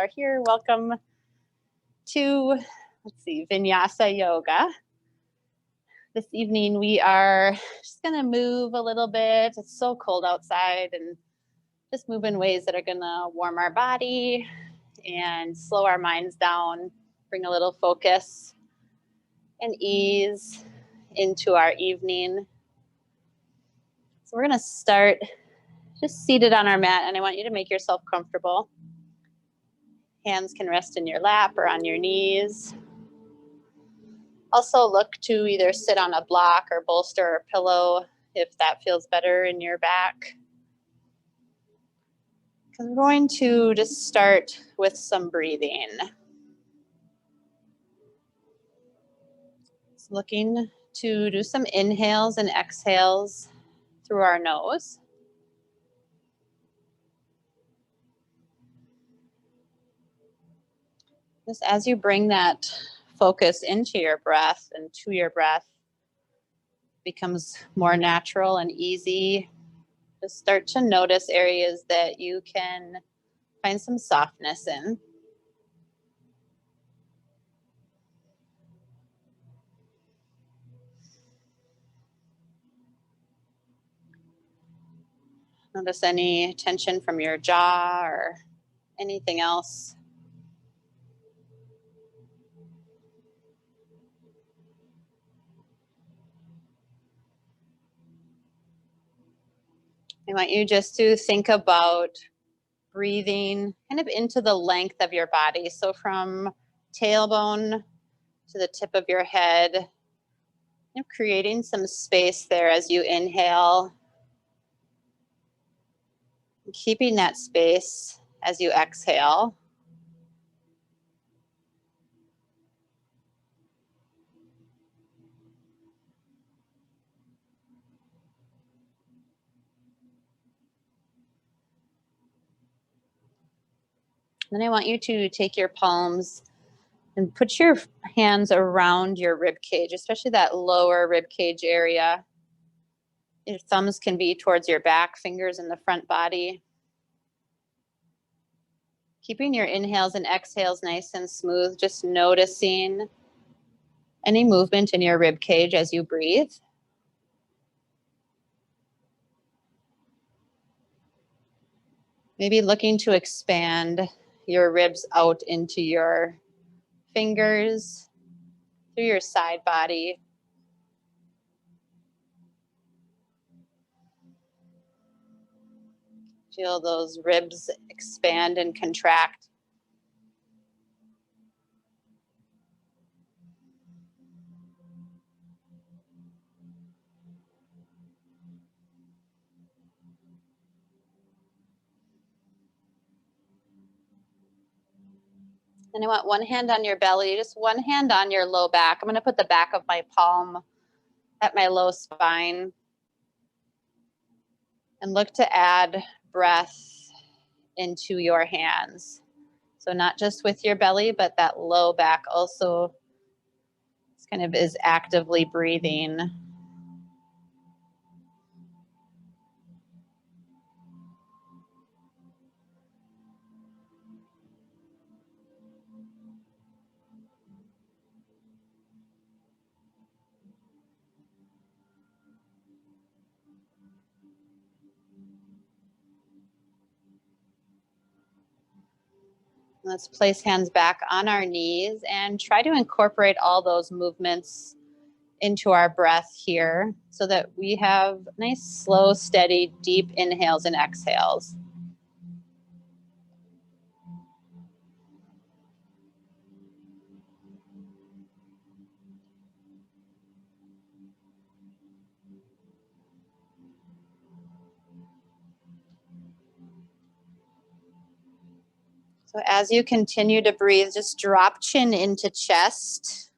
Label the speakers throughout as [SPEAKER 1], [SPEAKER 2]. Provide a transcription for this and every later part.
[SPEAKER 1] are here, welcome to, let's see, Vinyasa Yoga. This evening we are just gonna move a little bit. It's so cold outside, and just move in ways that are gonna warm our body and slow our minds down, bring a little focus and ease into our evening. So we're gonna start just seated on our mat, and I want you to make yourself comfortable. Hands can rest in your lap or on your knees. Also look to either sit on a block or bolster or pillow if that feels better in your back. I'm going to just start with some breathing. So looking to do some inhales and exhales through our nose. Just as you bring that focus into your breath and to your breath, becomes more natural and easy. Just start to notice areas that you can find some softness in. Notice any tension from your jaw or anything else. I want you just to think about breathing kind of into the length of your body. So from tailbone to the tip of your head, creating some space there as you inhale. Keeping that space as you exhale. Then I want you to take your palms and put your hands around your rib cage, especially that lower rib cage area. Your thumbs can be towards your back, fingers in the front body. Keeping your inhales and exhales nice and smooth, just noticing any movement in your rib cage as you breathe. Maybe looking to expand your ribs out into your fingers, through your side body. Feel those ribs expand and contract. And I want one hand on your belly, just one hand on your low back. I'm going to put the back of my palm at my low spine. And look to add breath into your hands. So not just with your belly, but that low back also kind of is actively breathing. Let's place hands back on our knees and try to incorporate all those movements into our breath here so that we have nice, slow, steady, deep inhales and exhales. So as you continue to breathe, just drop chin into chest.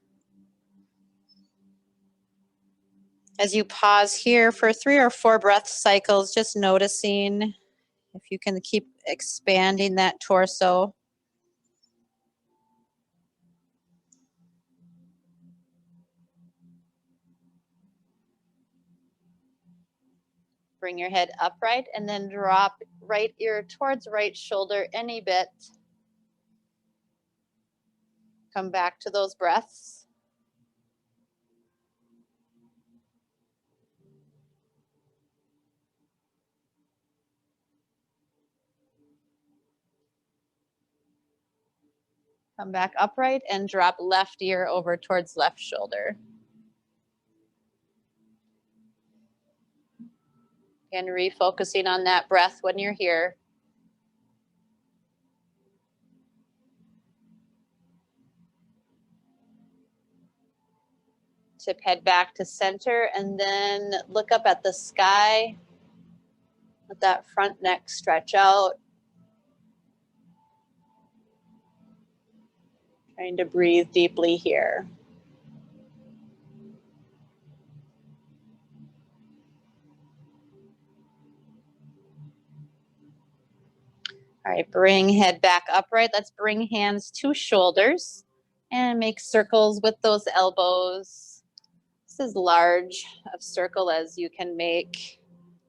[SPEAKER 1] As you pause here for 3 or 4 breath cycles, just noticing if you can keep expanding that torso. Bring your head upright and then drop right ear towards right shoulder any bit. Come back to those breaths. Come back upright and drop left ear over towards left shoulder. And refocusing on that breath when you're here. Tip head back to center and then look up at the sky. Let that front neck stretch out. Trying to breathe deeply here. All right, bring head back upright. Let's bring hands to shoulders and make circles with those elbows. This is large of circle as you can make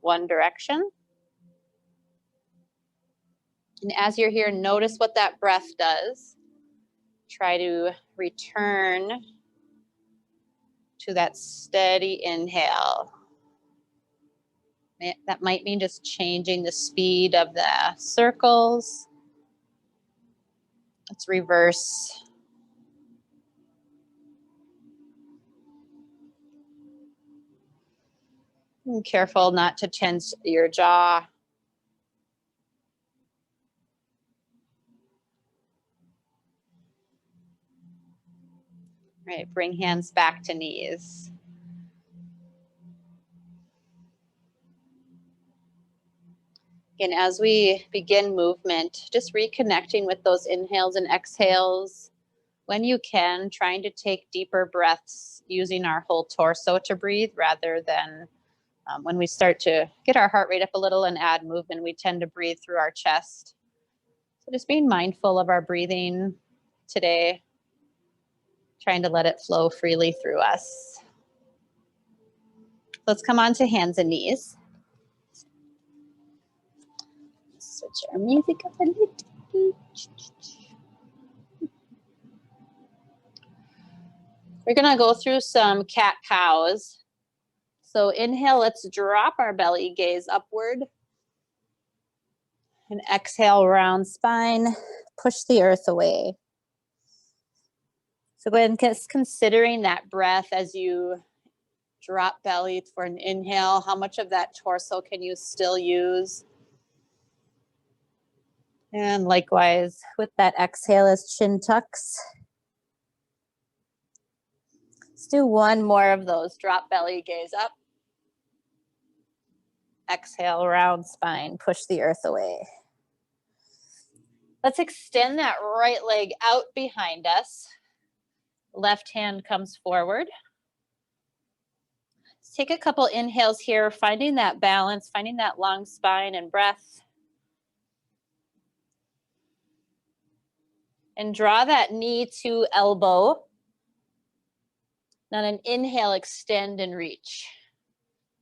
[SPEAKER 1] one direction. And as you're here, notice what that breath does. Try to return to that steady inhale. That might mean just changing the speed of the circles. Let's reverse. And careful not to tense your jaw. All right, bring hands back to knees. And as we begin movement, just reconnecting with those inhales and exhales. When you can, trying to take deeper breaths using our whole torso to breathe rather than when we start to get our heart rate up a little and add movement, we tend to breathe through our chest. So just being mindful of our breathing today, trying to let it flow freely through us. Let's come on to hands and knees. Switch our music up a little. We're gonna go through some cat-cows. So inhale, let's drop our belly gaze upward. And exhale, round spine, push the earth away. So go ahead and just considering that breath as you drop belly for an inhale. How much of that torso can you still use? And likewise with that exhale as chin tucks. Let's do one more of those. Drop belly, gaze up. Exhale, round spine, push the earth away. Let's extend that right leg out behind us. Left hand comes forward. Let's take a couple inhales here, finding that balance, finding that long spine and breath. And draw that knee to elbow. Then an inhale, extend and reach.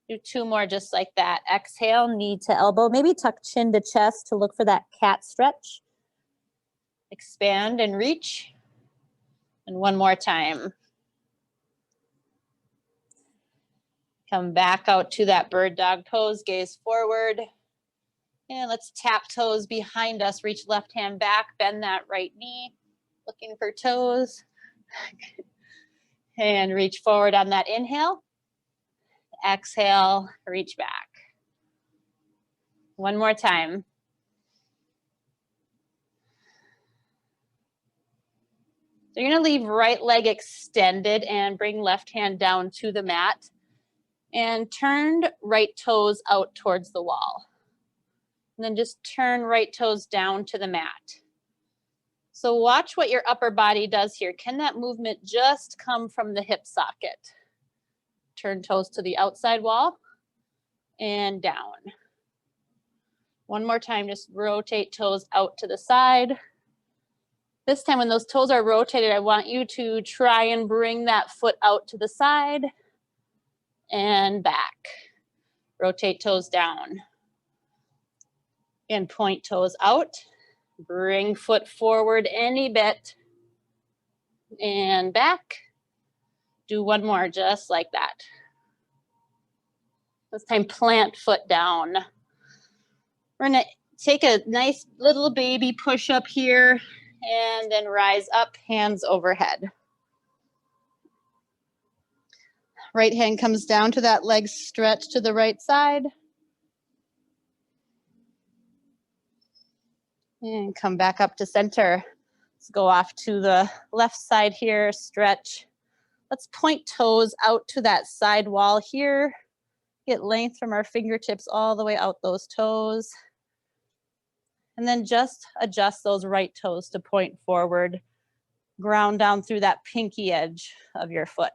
[SPEAKER 1] Do two more just like that. Exhale, knee to elbow. Maybe tuck chin to chest to look for that cat stretch. Expand and reach. And one more time. Come back out to that bird dog pose, gaze forward. And let's tap toes behind us. Reach left hand back, bend that right knee. Looking for toes. And reach forward on that inhale. Exhale, reach back. One more time. So you're gonna leave right leg extended and bring left hand down to the mat. And turn right toes out towards the wall. And then just turn right toes down to the mat. So watch what your upper body does here. Can that movement just come from the hip socket? Turn toes to the outside wall and down. One more time, just rotate toes out to the side. This time when those toes are rotated, I want you to try and bring that foot out to the side and back. Rotate toes down. And point toes out. Bring foot forward any bit. And back. Do one more just like that. This time plant foot down. We're gonna take a nice little baby push up here and then rise up, hands overhead. Right hand comes down to that leg stretch to the right side. And come back up to center. Let's go off to the left side here, stretch. Let's point toes out to that side wall here. Get length from our fingertips all the way out those toes. And then just adjust those right toes to point forward. Ground down through that pinky edge of your foot.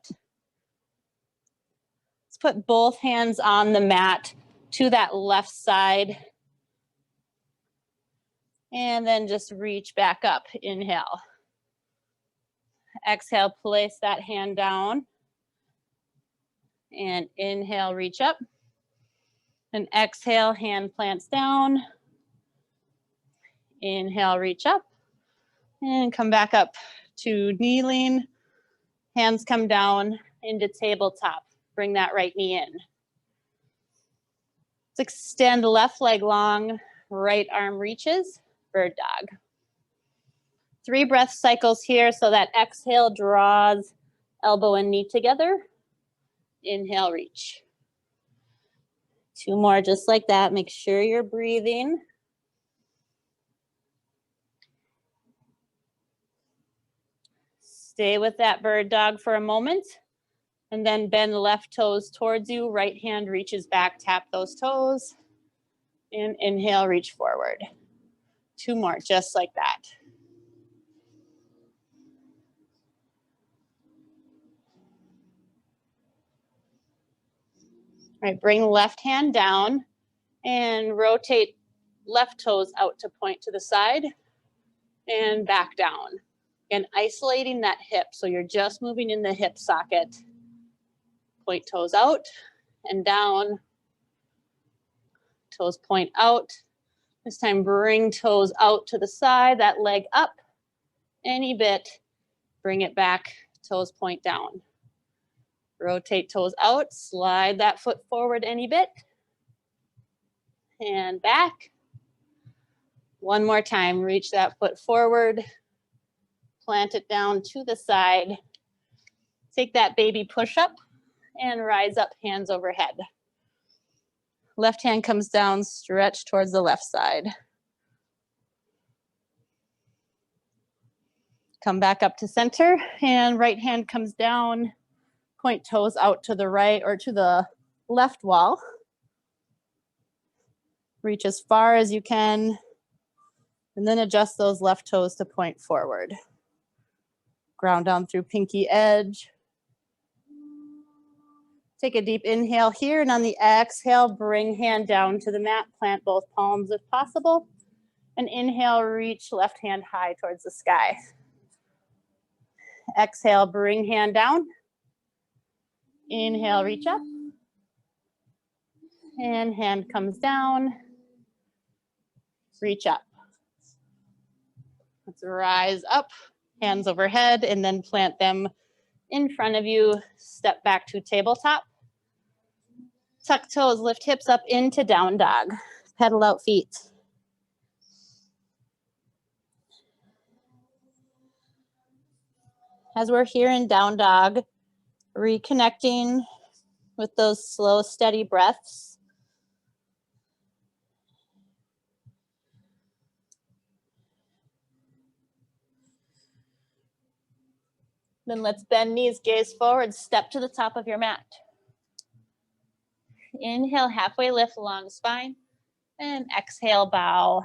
[SPEAKER 1] Let's put both hands on the mat to that left side. And then just reach back up, inhale. Exhale, place that hand down. And inhale, reach up. And exhale, hand plants down. Inhale, reach up. And come back up to kneeling. Hands come down into tabletop. Bring that right knee in. Let's extend left leg long, right arm reaches, bird dog. 3 breath cycles here, so that exhale draws elbow and knee together. Inhale, reach. 2 more just like that. Make sure you're breathing. Stay with that bird dog for a moment, and then bend the left toes towards you. Right hand reaches back, tap those toes, and inhale, reach forward. 2 more just like that. All right, bring left hand down and rotate left toes out to point to the side and back down. And isolating that hip, so you're just moving in the hip socket. Point toes out and down. Toes point out. This time bring toes out to the side, that leg up any bit. Bring it back, toes point down. Rotate toes out, slide that foot forward any bit. And back. One more time, reach that foot forward. Plant it down to the side. Take that baby push up and rise up, hands overhead. Left hand comes down, stretch towards the left side. Come back up to center, and right hand comes down. Point toes out to the right or to the left wall. Reach as far as you can, and then adjust those left toes to point forward. Ground down through pinky edge. Take a deep inhale here, and on the exhale, bring hand down to the mat. Plant both palms if possible. And inhale, reach left hand high towards the sky. Exhale, bring hand down. Inhale, reach up. And hand comes down. Reach up. Let's rise up, hands overhead, and then plant them in front of you. Step back to tabletop. Tuck toes, lift hips up into down dog. Pedal out feet. As we're here in down dog, reconnecting with those slow, steady breaths. Then let's bend knees, gaze forward, step to the top of your mat. Inhale, halfway lift, long spine, and exhale, bow.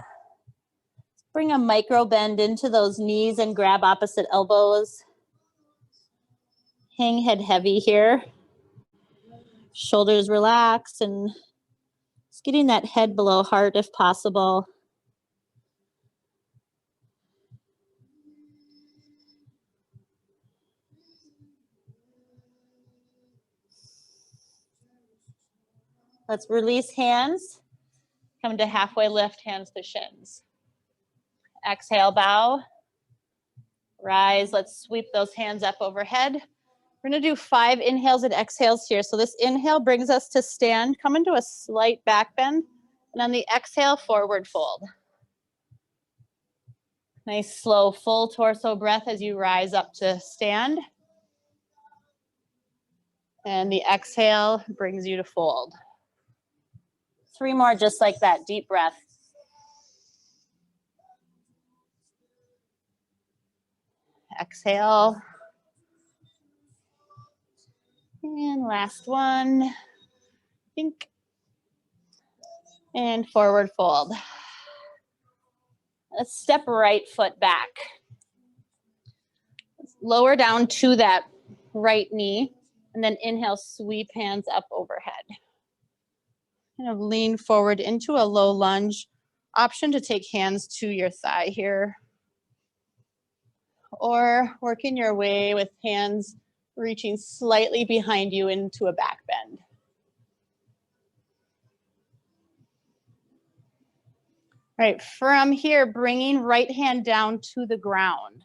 [SPEAKER 1] Bring a micro bend into those knees and grab opposite elbows. Hang head heavy here. Shoulders relaxed, and just getting that head below heart if possible. Let's release hands. Come to halfway lift, hands to shins. Exhale, bow. Rise, let's sweep those hands up overhead. We're gonna do 5 inhales and exhales here. So this inhale brings us to stand, come into a slight back bend, and on the exhale, forward fold. Nice, slow, full torso breath as you rise up to stand. And the exhale brings you to fold. 3 more just like that, deep breath. Exhale. And last one. Think. And forward fold. Let's step right foot back. Lower down to that right knee, and then inhale, sweep hands up overhead. Kind of lean forward into a low lunge. Option to take hands to your thigh here. Or working your way with hands reaching slightly behind you into a back bend. All right, from here, bringing right hand down to the ground.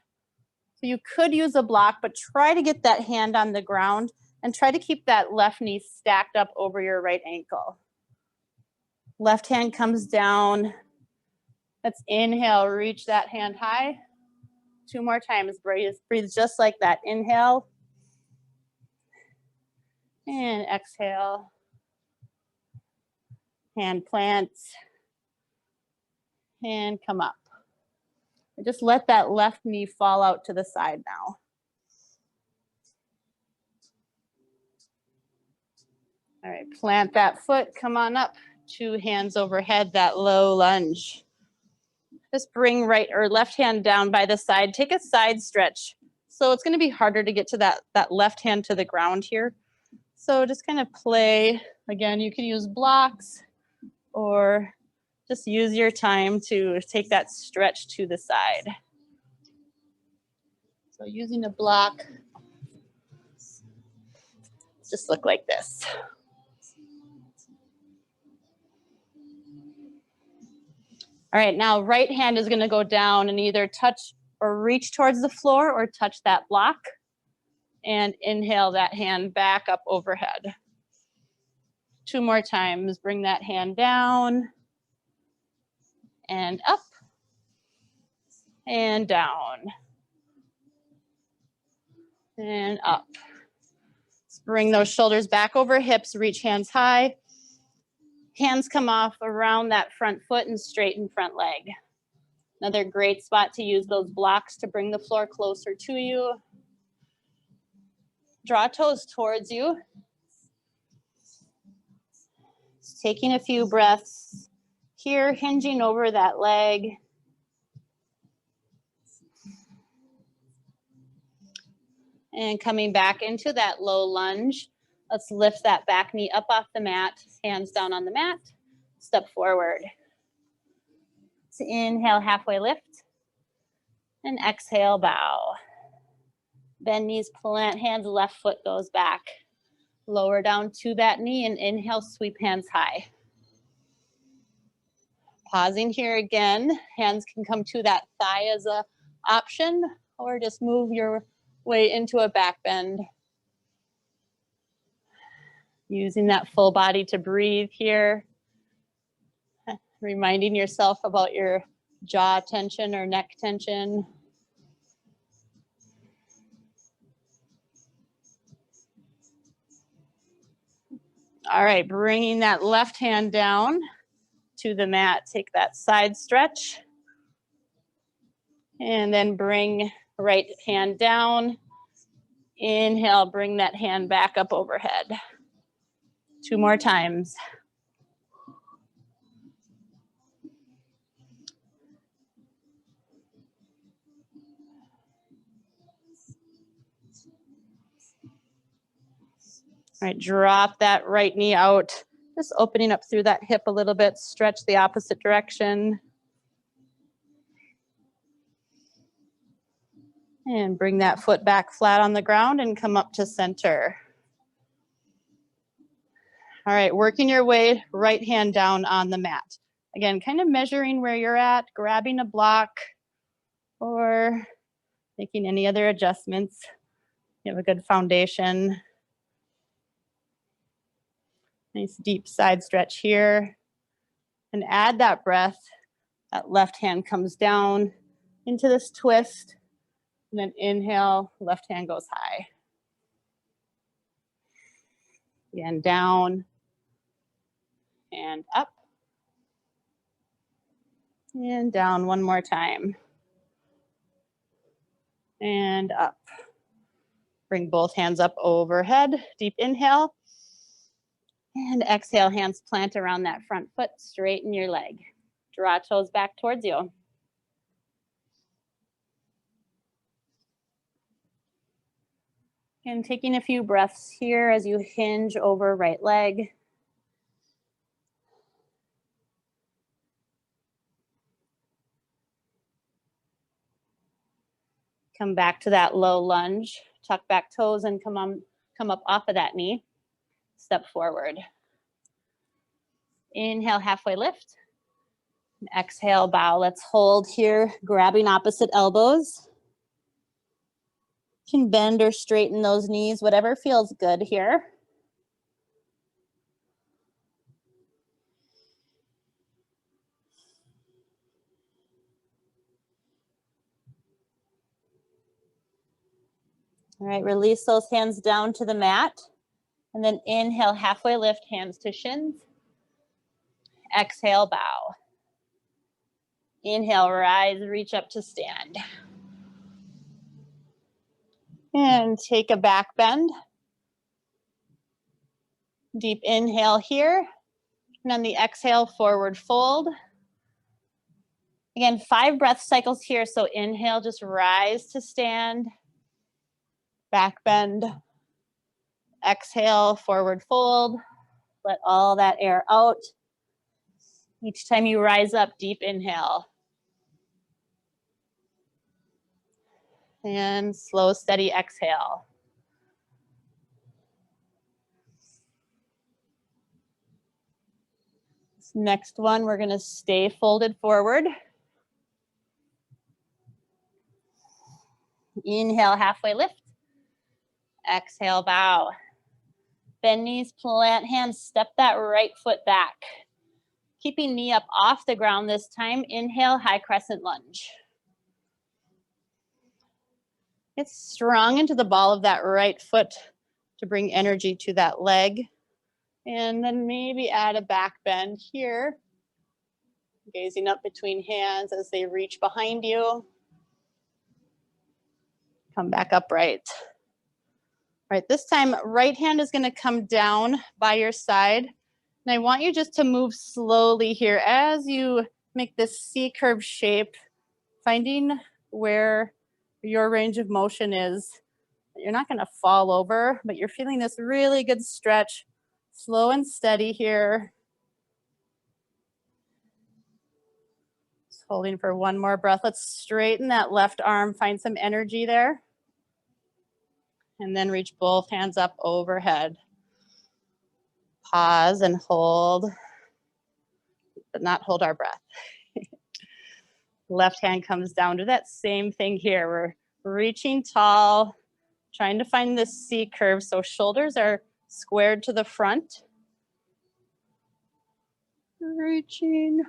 [SPEAKER 1] So you could use a block, but try to get that hand on the ground and try to keep that left knee stacked up over your right ankle. Left hand comes down. Let's inhale, reach that hand high. 2 more times, breathe just like that. Inhale. And exhale. Hand plants. And come up. Just let that left knee fall out to the side now. All right, plant that foot, come on up. 2 hands overhead, that low lunge. Just bring right or left hand down by the side. Take a side stretch. So it's going to be harder to get to that left hand to the ground here. So just kind of play. Again, you can use blocks or just use your time to take that stretch to the side. So using a block, just look like this. All right, now right hand is going to go down and either touch or reach towards the floor or touch that block. And inhale that hand back up overhead. 2 more times. Bring that hand down and up and down and up. Let's bring those shoulders back over hips, reach hands high. Hands come off around that front foot and straighten front leg. Another great spot to use those blocks to bring the floor closer to you. Draw toes towards you. Just taking a few breaths here, hinging over that leg. And coming back into that low lunge. Let's lift that back knee up off the mat, hands down on the mat, step forward. So inhale, halfway lift, and exhale, bow. Bend knees, plant hands, left foot goes back. Lower down to that knee and inhale, sweep hands high. Pausing here again, hands can come to that thigh as an option, or just move your way into a back bend. Using that full body to breathe here. Reminding yourself about your jaw tension or neck tension. All right, bringing that left hand down to the mat. Take that side stretch. And then bring right hand down. Inhale, bring that hand back up overhead. 2 more times. All right, drop that right knee out. Just opening up through that hip a little bit. Stretch the opposite direction. And bring that foot back flat on the ground and come up to center. All right, working your way right hand down on the mat. Again, kind of measuring where you're at, grabbing a block, or Making any other adjustments. You have a good foundation. Nice deep side stretch here. And add that breath. That left hand comes down into this twist. And then inhale, left hand goes high. Again, down and up. And down one more time. And up. Bring both hands up overhead. Deep inhale. And exhale, hands plant around that front foot. Straighten your leg. Draw toes back towards you. And taking a few breaths here as you hinge over right leg. Come back to that low lunge. Tuck back toes and come up off of that knee. Step forward. Inhale, halfway lift. And exhale, bow. Let's hold here, grabbing opposite elbows. You can bend or straighten those knees, whatever feels good here. All right, release those hands down to the mat. And then inhale, halfway lift, hands to shins. Exhale, bow. Inhale, rise, reach up to stand. And take a back bend. Deep inhale here. And on the exhale, forward fold. Again, 5 breath cycles here. So inhale, just rise to stand. Back bend. Exhale, forward fold. Let all that air out. Each time you rise up, deep inhale. And slow, steady exhale. This next one, we're gonna stay folded forward. Inhale, halfway lift. Exhale, bow. Bend knees, plant hands, step that right foot back. Keeping knee up off the ground this time. Inhale, high crescent lunge. Get strong into the ball of that right foot to bring energy to that leg. And then maybe add a back bend here. Gazing up between hands as they reach behind you. Come back upright. All right, this time, right hand is gonna come down by your side. And I want you just to move slowly here as you make this C-curve shape, finding where your range of motion is. You're not gonna fall over, but you're feeling this really good stretch. Slow and steady here. Just holding for one more breath. Let's straighten that left arm, find some energy there. And then reach both hands up overhead. Pause and hold, but not hold our breath. Left hand comes down to that same thing here. We're reaching tall, trying to find this C curve. So shoulders are squared to the front. Reaching.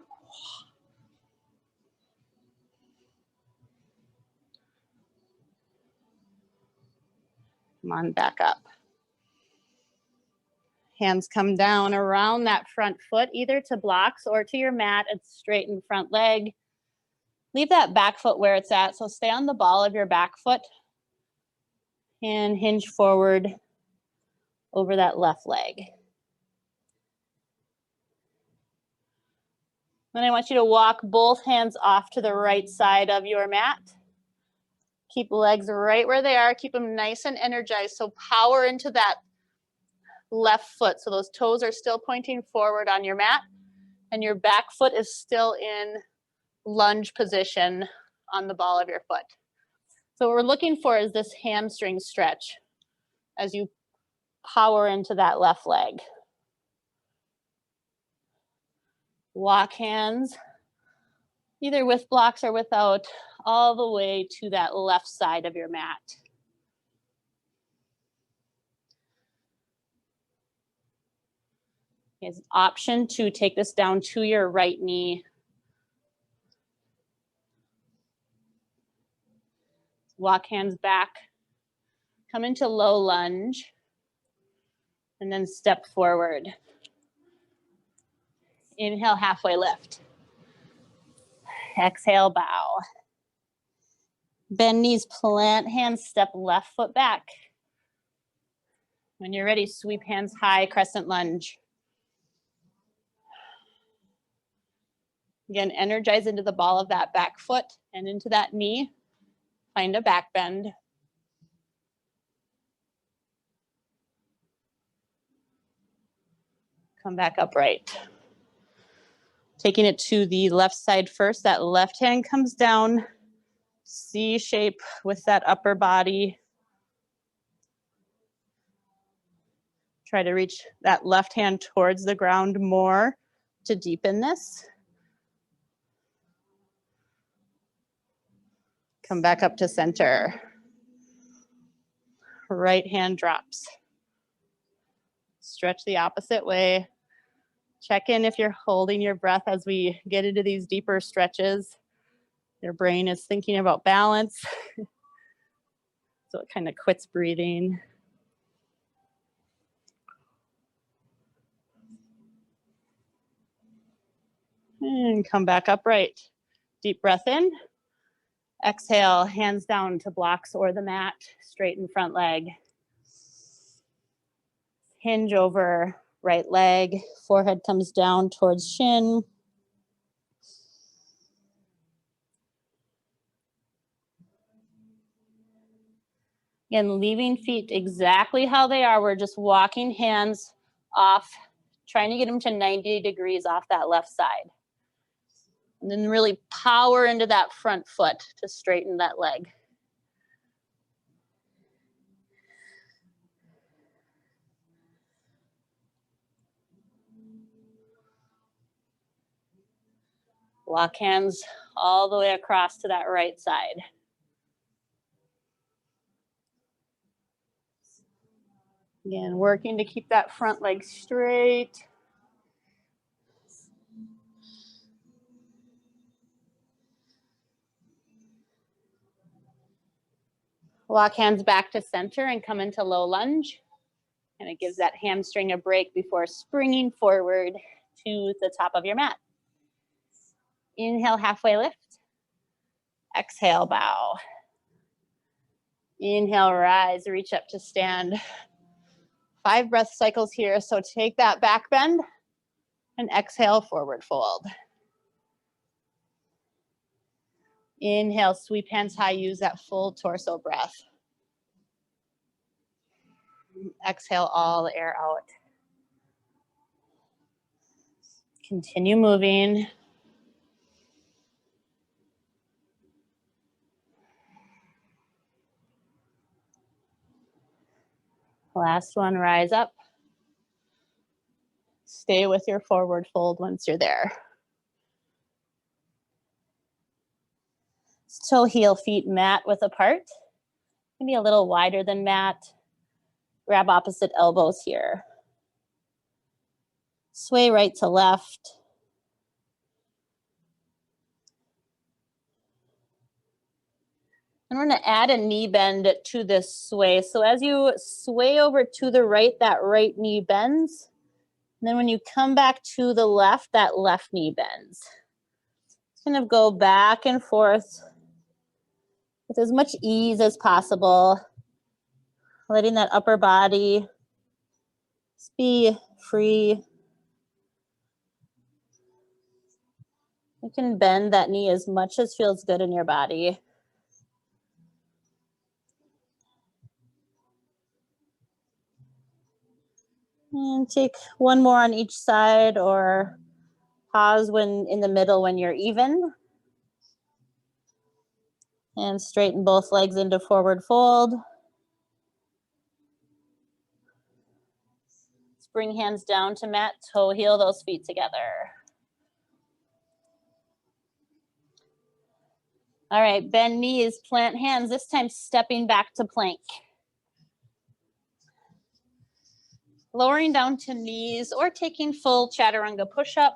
[SPEAKER 1] Come on, back up. Hands come down around that front foot, either to blocks or to your mat and straighten front leg. Leave that back foot where it's at. So stay on the ball of your back foot and hinge forward over that left leg. Then I want you to walk both hands off to the right side of your mat. Keep legs right where they are. Keep them nice and energized. So power into that left foot. So those toes are still pointing forward on your mat and your back foot is still in lunge position on the ball of your foot. So what we're looking for is this hamstring stretch as you power into that left leg. Walk hands either with blocks or without all the way to that left side of your mat. There's an option to take this down to your right knee. Walk hands back, come into low lunge, and then step forward. Inhale, halfway lift. Exhale, bow. Bend knees, plant hands, step left foot back. When you're ready, sweep hands high, crescent lunge. Again, energize into the ball of that back foot and into that knee. Find a back bend. Come back upright. Taking it to the left side first, that left hand comes down, C shape with that upper body. Try to reach that left hand towards the ground more to deepen this. Come back up to center. Right hand drops. Stretch the opposite way. Check in if you're holding your breath as we get into these deeper stretches. Your brain is thinking about balance. So it kind of quits breathing. And come back upright. Deep breath in. Exhale, hands down to blocks or the mat, straighten front leg. Hinge over right leg, forehead comes down towards shin. Again, leaving feet exactly how they are. We're just walking hands off, trying to get them to 90 degrees off that left side. And then really power into that front foot to straighten that leg. Walk hands all the way across to that right side. Again, working to keep that front leg straight. Walk hands back to center and come into low lunge. And it gives that hamstring a break before springing forward to the top of your mat. Inhale, halfway lift. Exhale, bow. Inhale, rise, reach up to stand. 5 breath cycles here. So take that back bend and exhale, forward fold. Inhale, sweep hands high, use that full torso breath. Exhale all the air out. Continue moving. Last one, rise up. Stay with your forward fold once you're there. Toe heel feet mat width apart. Maybe a little wider than mat. Grab opposite elbows here. Sway right to left. And we're going to add a knee bend to this sway. So as you sway over to the right, that right knee bends. And then when you come back to the left, that left knee bends. Kind of go back and forth with as much ease as possible. Letting that upper body just be free. You can bend that knee as much as feels good in your body. And take one more on each side, or pause when in the middle when you're even. And straighten both legs into forward fold. Bring hands down to mat, toe heel those feet together. All right, bend knees, plant hands, this time stepping back to plank. Lowering down to knees or taking full chaturanga push-up.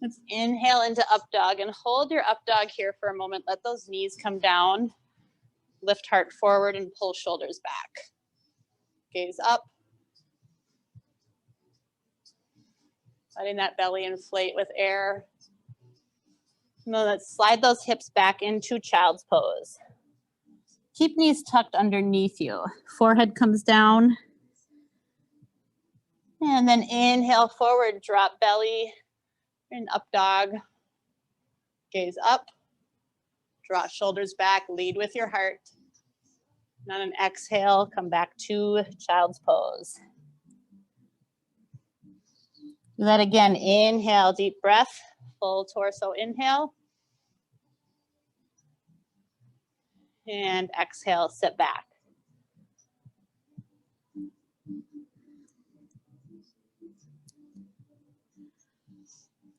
[SPEAKER 1] Let's inhale into up dog and hold your up dog here for a moment. Let those knees come down. Lift heart forward and pull shoulders back. Gaze up. Letting that belly inflate with air. Now let's slide those hips back into child's pose. Keep knees tucked underneath you. Forehead comes down. And then inhale forward, drop belly in up dog. Gaze up. Draw shoulders back, lead with your heart. And on an exhale, come back to child's pose. Do that again. Inhale, deep breath, full torso inhale. And exhale, sit back.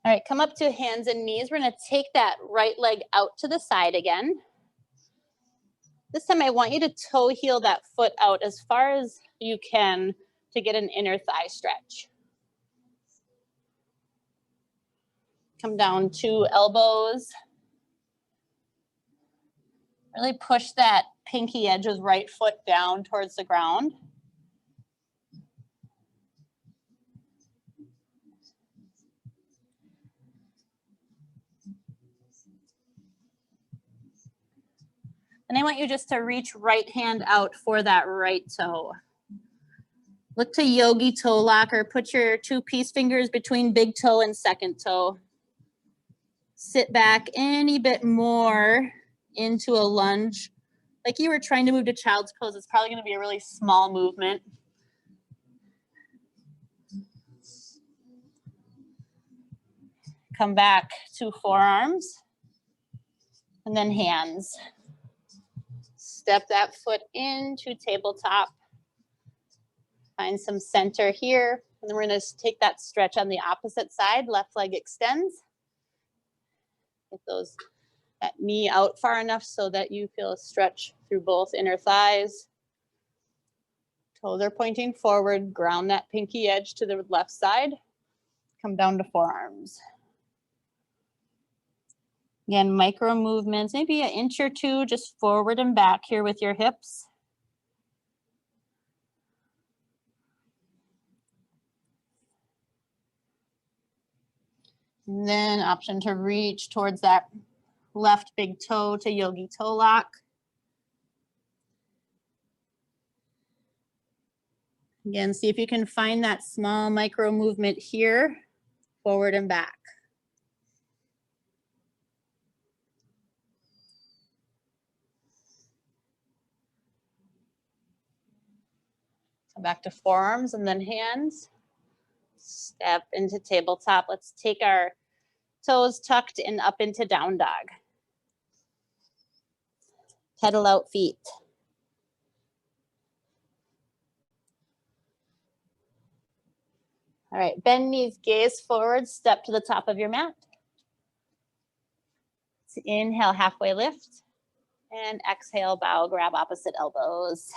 [SPEAKER 1] All right, come up to hands and knees. We're gonna take that right leg out to the side again. This time I want you to toe heel that foot out as far as you can to get an inner thigh stretch. Come down to elbows. Really push that pinky edge of right foot down towards the ground. And I want you just to reach right hand out for that right toe. Look to yogi toe lock or put your two peace fingers between big toe and second toe. Sit back any bit more into a lunge. Like you were trying to move to child's pose, it's probably going to be a really small movement. Come back to forearms and then hands. Step that foot into tabletop. Find some center here. And then we're going to take that stretch on the opposite side. Left leg extends. Get that knee out far enough so that you feel a stretch through both inner thighs. Toes are pointing forward. Ground that pinky edge to the left side. Come down to forearms. Again, micro movements, maybe an inch or two just forward and back here with your hips. And then option to reach towards that left big toe to yogi toe lock. Again, see if you can find that small micro movement here, forward and back. Come back to forearms and then hands. Step into tabletop. Let's take our toes tucked and up into down dog. Pedal out feet. All right, bend knees, gaze forward, step to the top of your mat. So inhale, halfway lift. And exhale, bow, grab opposite elbows.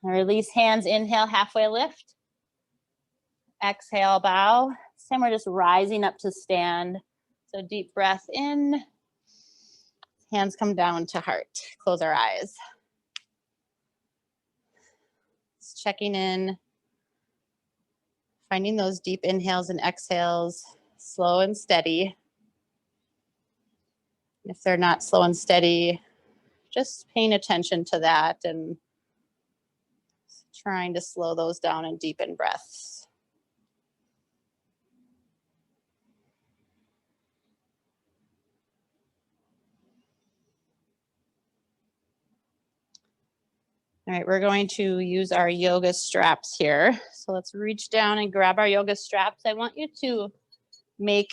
[SPEAKER 1] Release hands, inhale, halfway lift. Exhale, bow. This time we're just rising up to stand. So deep breath in. Hands come down to heart. Close our eyes. Just checking in. Finding those deep inhales and exhales, slow and steady. If they're not slow and steady, just paying attention to that and trying to slow those down and deepen breaths. All right, we're going to use our yoga straps here. So let's reach down and grab our yoga straps. I want you to make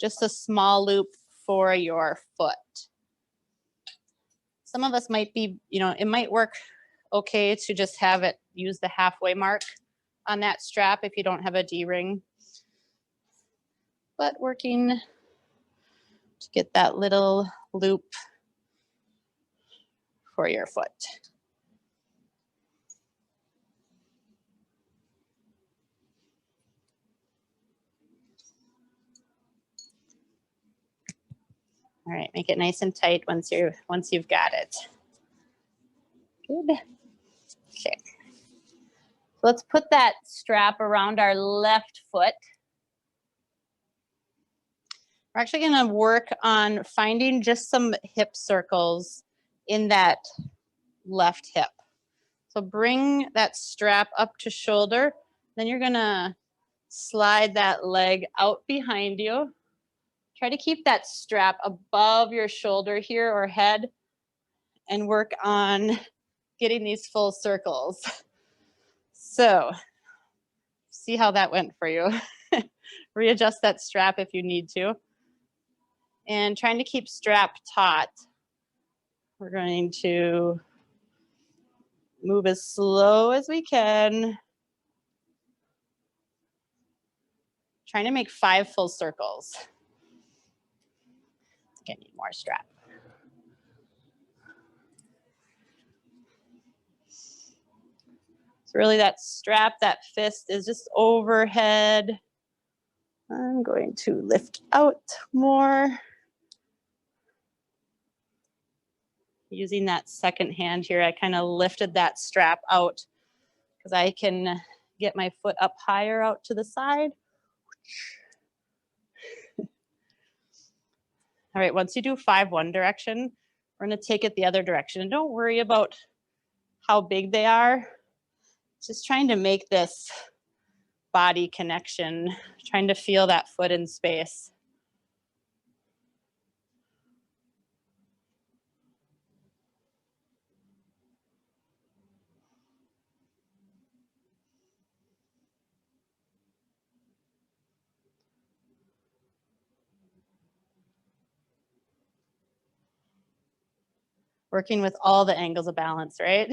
[SPEAKER 1] just a small loop for your foot. Some of us might be, it might work okay to just have it use the halfway mark on that strap if you don't have a D-ring. But working to get that little loop for your foot. All right, make it nice and tight once you've got it. Good. Okay. Let's put that strap around our left foot. We're actually going to work on finding just some hip circles in that left hip. So bring that strap up to shoulder. Then you're going to slide that leg out behind you. Try to keep that strap above your shoulder here or head and work on getting these full circles. So see how that went for you. Readjust that strap if you need to. And trying to keep strap taut. We're going to move as slow as we can. Trying to make 5 full circles. I think I need more strap. So really that strap, that fist is just overhead. I'm going to lift out more. Using that second hand here, I kind of lifted that strap out because I can get my foot up higher out to the side. All right, once you do 5 one direction, we're going to take it the other direction. And don't worry about how big they are. Just trying to make this body connection, trying to feel that foot in space. Working with all the angles of balance, right?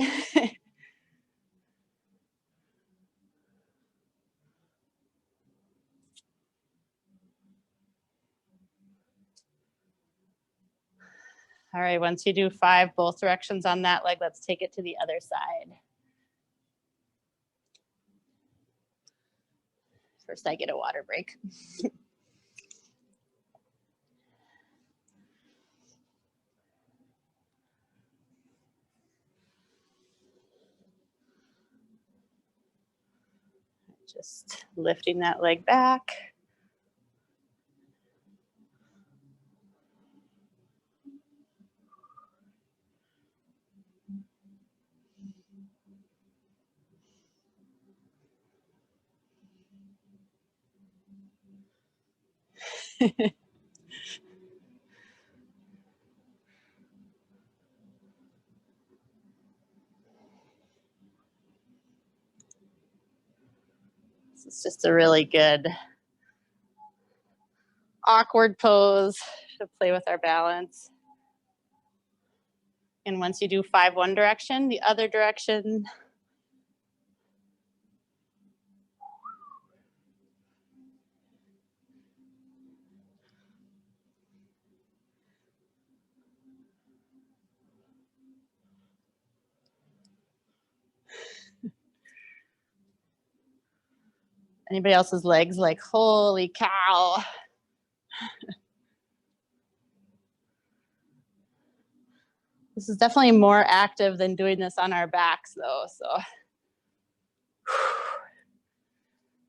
[SPEAKER 1] All right, once you do 5 both directions on that leg, let's take it to the other side. First, I get a water break. Just lifting that leg back. This is just a really good awkward pose to play with our balance. And once you do 5 one direction, the other direction. Anybody else's legs like, holy cow. This is definitely more active than doing this on our backs though, so.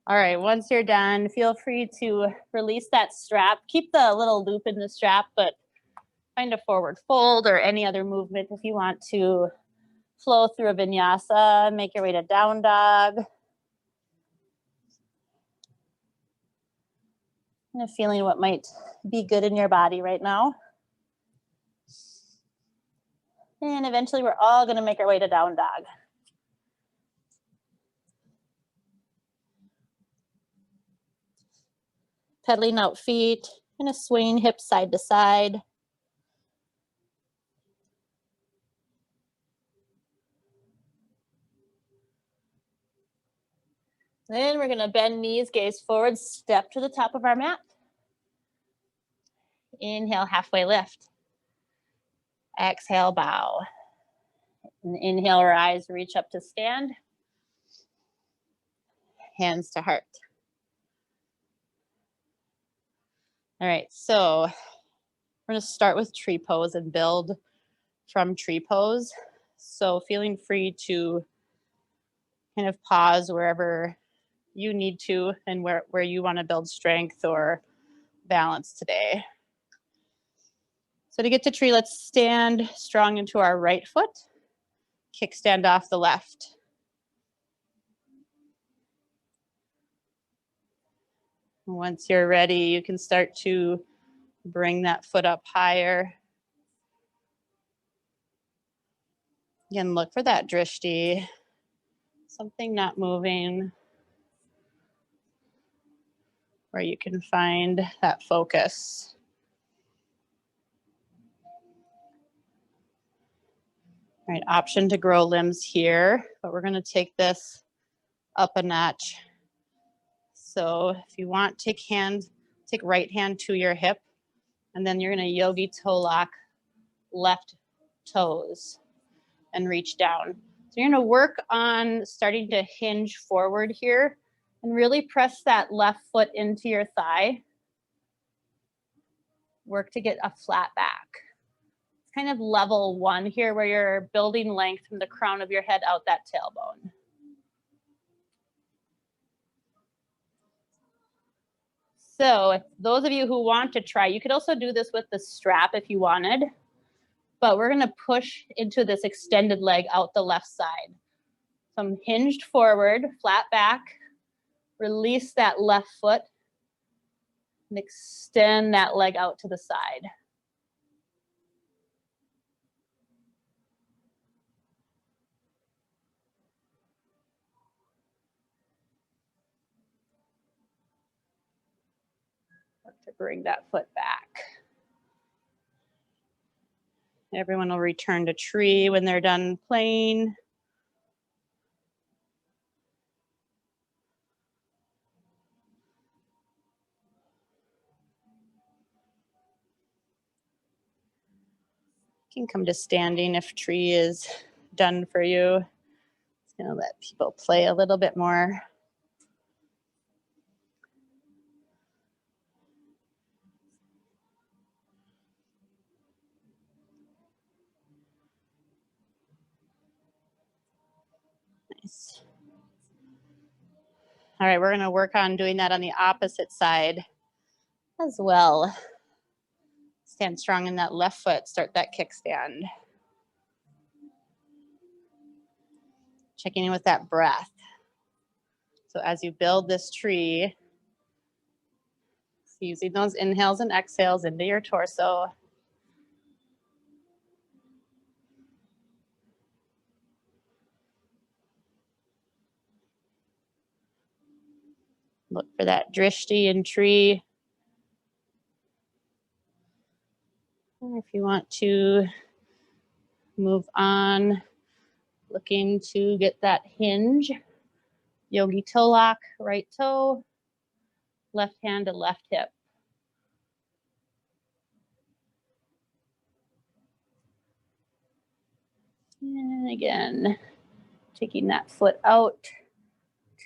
[SPEAKER 1] All right, once you're done, feel free to release that strap. Keep the little loop in the strap, but find a forward fold or any other movement if you want to flow through a vinyasa, make your way to down dog. Kind of feeling what might be good in your body right now. And eventually we're all gonna make our way to down dog. Pedaling out feet, kind of swaying hips side to side. Then we're gonna bend knees, gaze forward, step to the top of our mat. Inhale, halfway lift. Exhale, bow. And inhale, rise, reach up to stand. Hands to heart. All right, so we're gonna start with tree pose and build from tree pose. So feeling free to kind of pause wherever you need to and where you want to build strength or balance today. So to get to tree, let's stand strong into our right foot, kickstand off the left. Once you're ready, you can start to bring that foot up higher. Again, look for that drishti, something not moving, where you can find that focus. All right, option to grow limbs here, but we're gonna take this up a notch. So if you want, take right hand to your hip, and then you're gonna yogi toe lock left toes and reach down. So you're gonna work on starting to hinge forward here and really press that left foot into your thigh. Work to get a flat back. It's kind of level one here where you're building length from the crown of your head out that tailbone. So if those of you who want to try, you could also do this with the strap if you wanted, but we're gonna push into this extended leg out the left side. So I'm hinged forward, flat back, release that left foot, and extend that leg out to the side. To bring that foot back. Everyone will return to tree when they're done playing. You can come to standing if tree is done for you. Just gonna let people play a little bit more. Nice. All right, we're gonna work on doing that on the opposite side as well. Stand strong in that left foot, start that kickstand. Checking in with that breath. So as you build this tree, using those inhales and exhales into your torso. Look for that drishti in tree. And if you want to move on, looking to get that hinge, yogi toe lock, right toe, left hand to left hip. And again, taking that foot out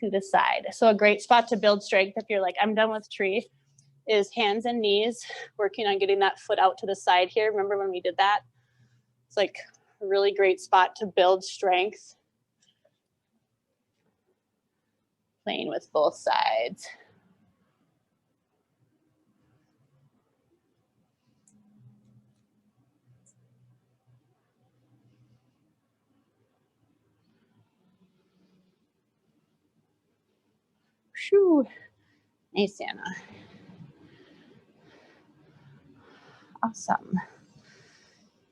[SPEAKER 1] to the side. So a great spot to build strength if you're like, I'm done with tree, is hands and knees, working on getting that foot out to the side here. Remember when we did that? It's like a really great spot to build strength. Playing with both sides. Shoo. Nice, Anna. Awesome.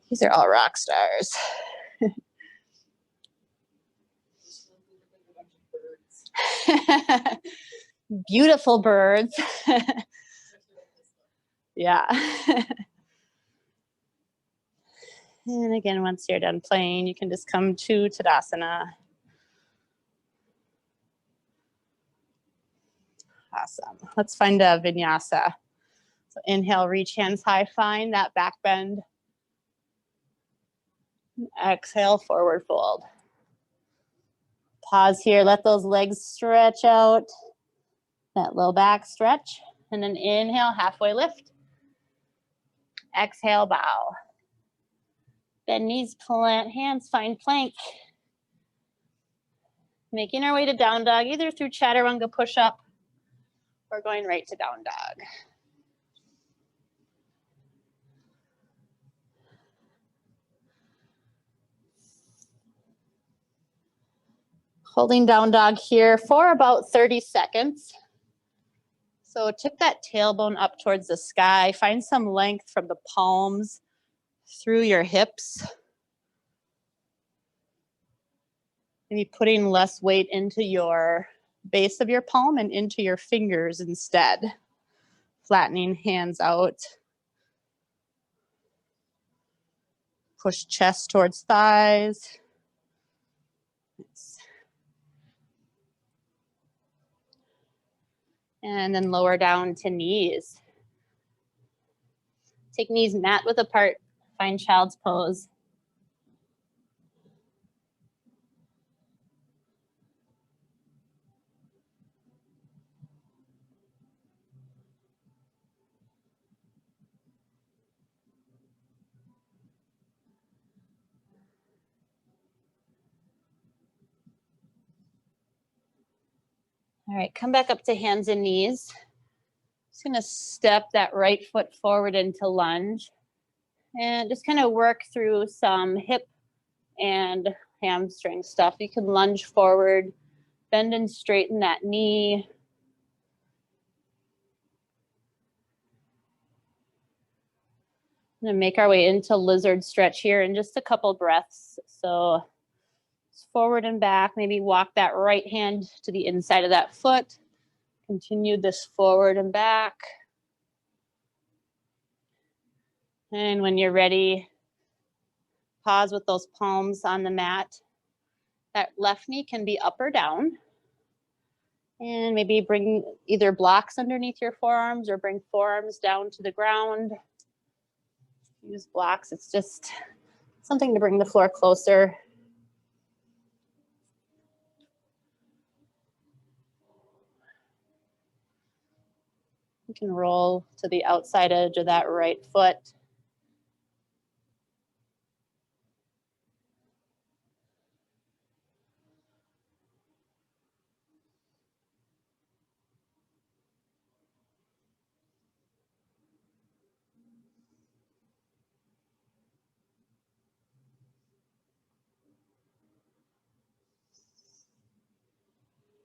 [SPEAKER 1] These are all rock stars. Beautiful birds. Yeah. And again, once you're done playing, you can just come to Tadasana. Awesome. Let's find a vinyasa. So inhale, reach hands high, find that back bend. Exhale, forward fold. Pause here, let those legs stretch out. That low back stretch. And then inhale, halfway lift. Exhale, bow. Bend knees, plant hands, find plank. Making our way to down dog, either through chaturanga push-up or going right to down dog. Holding down dog here for about 30 seconds. So tip that tailbone up towards the sky. Find some length from the palms through your hips. Maybe putting less weight into your base of your palm and into your fingers instead. Flattening hands out. Push chest towards thighs. And then lower down to knees. Take knees mat width apart. Find child's pose. All right, come back up to hands and knees. Just gonna step that right foot forward into lunge and just kind of work through some hip and hamstring stuff. You can lunge forward, bend and straighten that knee. I'm gonna make our way into lizard stretch here in just a couple breaths. So forward and back, maybe walk that right hand to the inside of that foot. Continue this forward and back. And when you're ready, pause with those palms on the mat. That left knee can be up or down. And maybe bring either blocks underneath your forearms or bring forearms down to the ground. Use blocks, it's just something to bring the floor closer. You can roll to the outside edge of that right foot.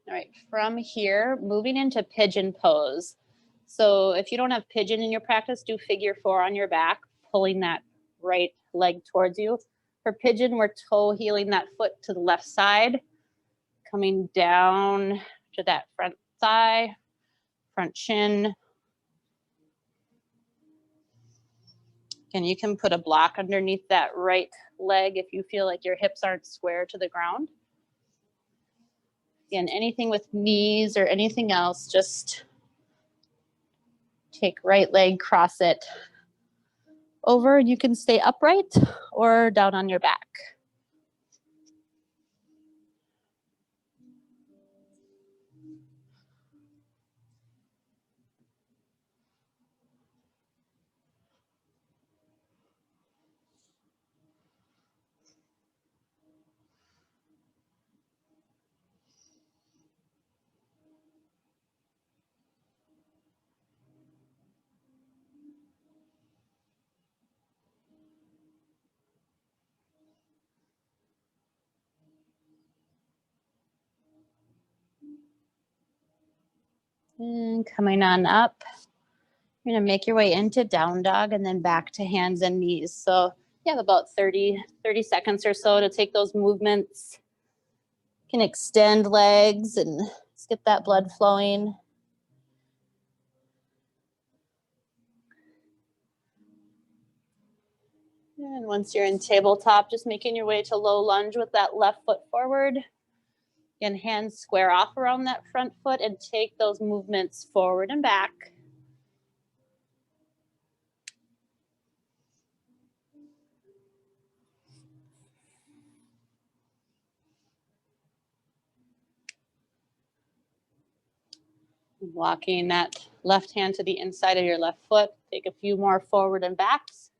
[SPEAKER 1] All right, from here, moving into pigeon pose. So if you don't have pigeon in your practice, do figure 4 on your back, pulling that right leg towards you. For pigeon, we're toe heeling that foot to the left side, coming down to that front thigh, front shin. And you can put a block underneath that right leg if you feel like your hips aren't square to the ground. Again, anything with knees or anything else, just take right leg, cross it over, and you can stay upright or down on your back. And coming on up, you're gonna make your way into down dog and then back to hands and knees. So you have about 30 seconds or so to take those movements. You can extend legs and just get that blood flowing. And once you're in tabletop, just making your way to low lunge with that left foot forward. Again, hands square off around that front foot and take those movements forward and back. Walking that left hand to the inside of your left foot. Take a few more forward and backs.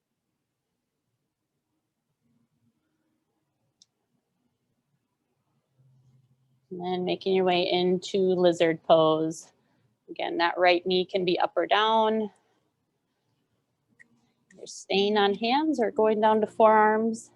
[SPEAKER 1] And then making your way into lizard pose. Again, that right knee can be up or down. You're staying on hands or going down to forearms.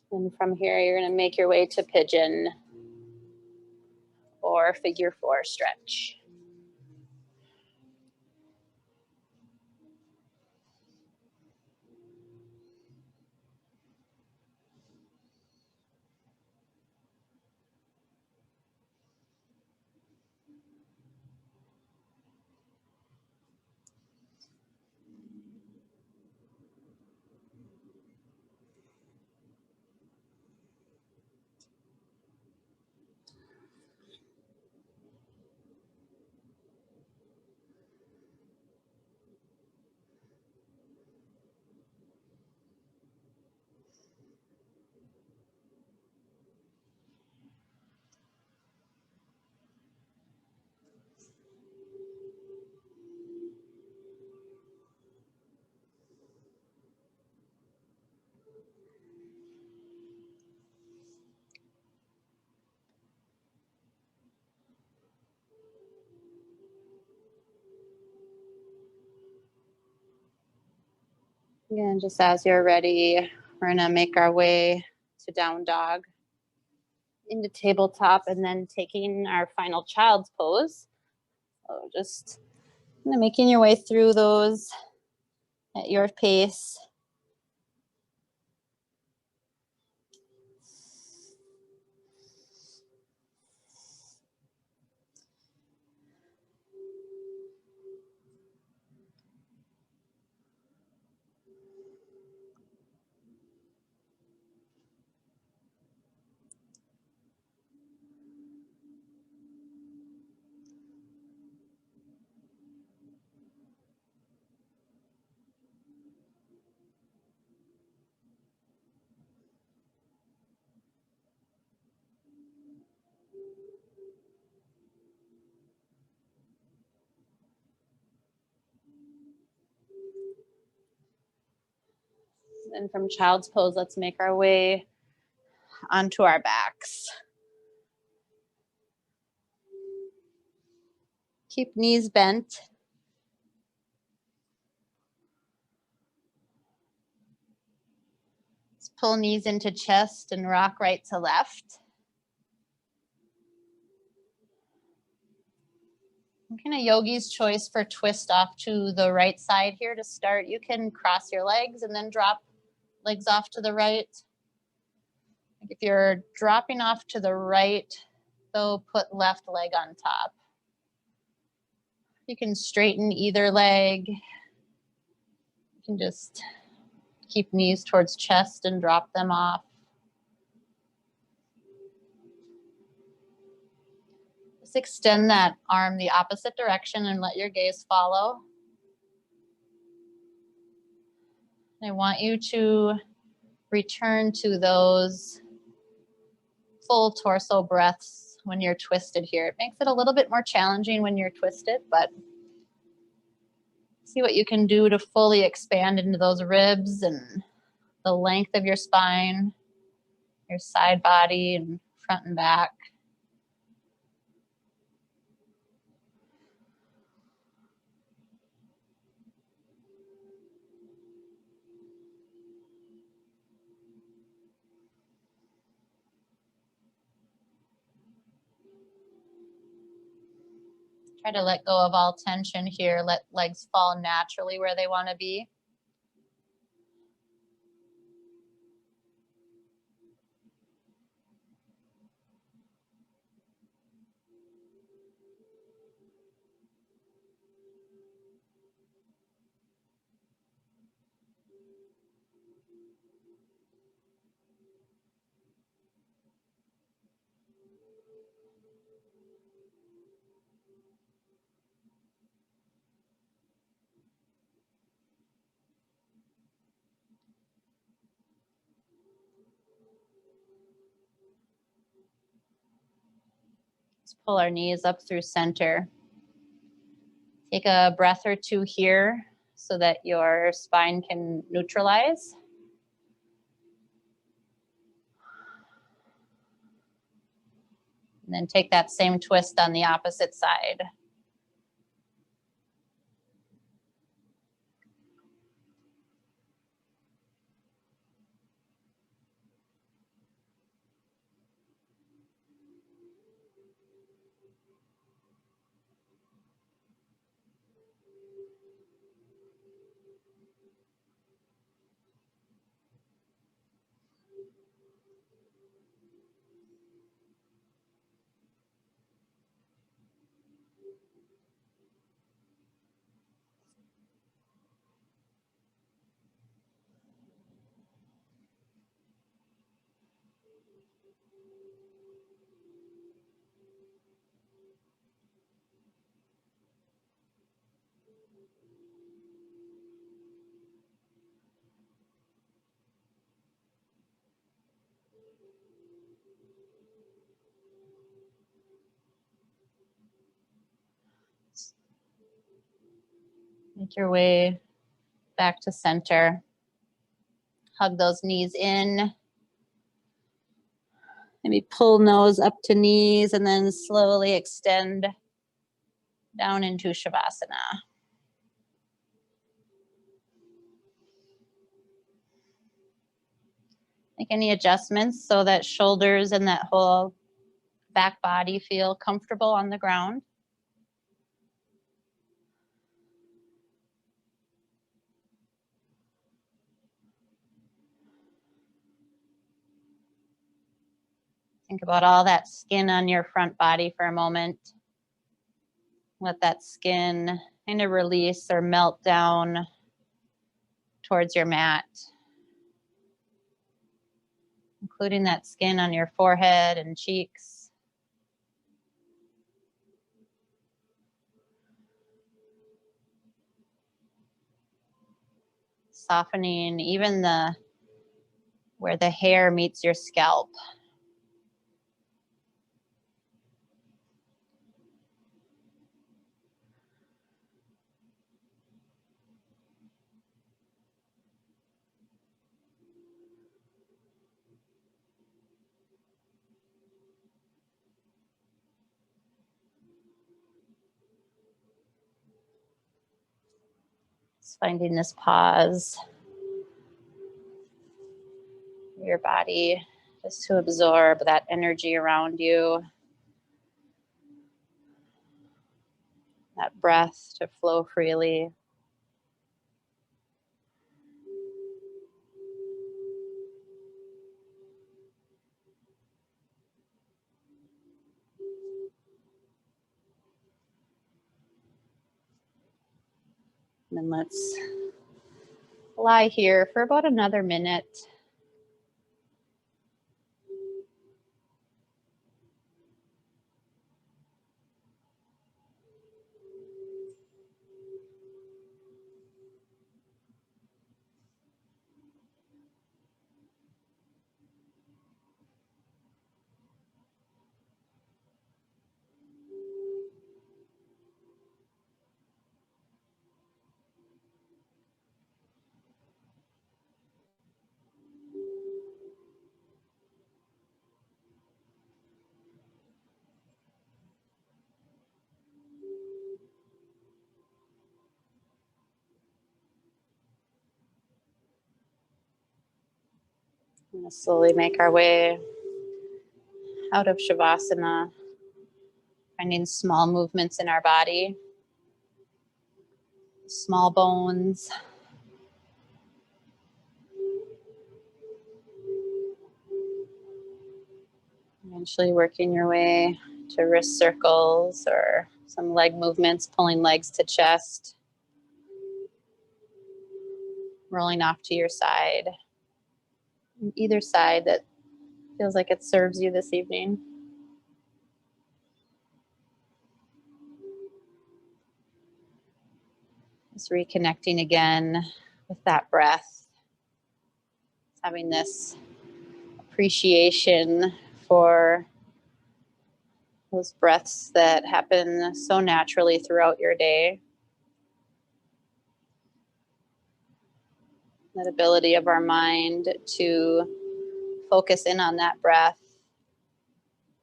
[SPEAKER 1] And from here, you're going to make your way to pigeon or figure four stretch. Again, just as you're ready, we're going to make our way to down dog, into tabletop, and then taking our final child's pose. So just making your way through those at your pace. And from child's pose, let's make our way onto our backs. Keep knees bent. Let's pull knees into chest and rock right to left. Kind of yogi's choice for twist off to the right side here to start. You can cross your legs and then drop legs off to the right. If you're dropping off to the right, though, put left leg on top. You can straighten either leg. You can just keep knees towards chest and drop them off. Just extend that arm the opposite direction and let your gaze follow. I want you to return to those full torso breaths when you're twisted here. It makes it a little bit more challenging when you're twisted, but see what you can do to fully expand into those ribs and the length of your spine, your side body and front and back. Try to let go of all tension here. Let legs fall naturally where they want to be. Let's pull our knees up through center. Take a breath or two here so that your spine can neutralize. And then take that same twist on the opposite side. Make your way back to center. Hug those knees in. Maybe pull nose up to knees and then slowly extend down into Shavasana. Make any adjustments so that shoulders and that whole back body feel comfortable on the ground. Think about all that skin on your front body for a moment. Let that skin kind of release or melt down towards your mat, including that skin on your forehead and cheeks. Softening even where the hair meets your scalp. Just finding this pause. Your body just to absorb that energy around you. That breath to flow freely. And then let's lie here for about another minute. I'm going to slowly make our way out of Shavasana. Finding small movements in our body, small bones. Eventually working your way to wrist circles or some leg movements, pulling legs to chest, rolling off to your side. Either side that feels like it serves you this evening. Just reconnecting again with that breath. Having this appreciation for those breaths that happen so naturally throughout your day. That ability of our mind to focus in on that breath,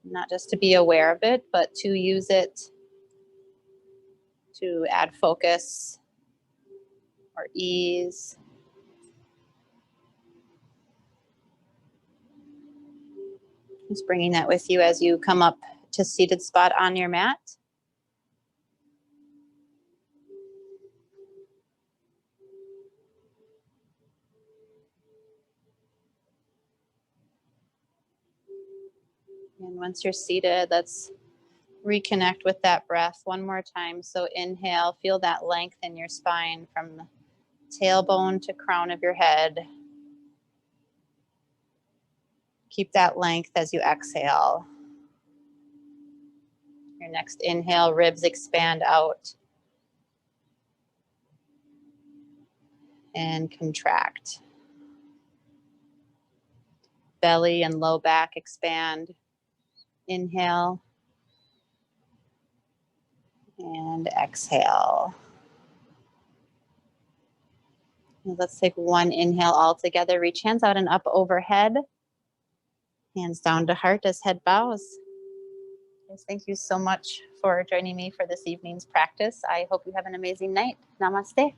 [SPEAKER 1] not just to be aware of it, but to use it to add focus or ease. Just bringing that with you as you come up to seated spot on your mat. And once you're seated, let's reconnect with that breath one more time. So inhale, feel that length in your spine from the tailbone to crown of your head. Keep that length as you exhale. Your next inhale, ribs expand out and contract. Belly and low back expand. Inhale and exhale. And let's take one inhale all together. Reach hands out and up overhead. Hands down to heart as head bows. Yes, thank you so much for joining me for this evening's practice. I hope you have an amazing night. Namaste.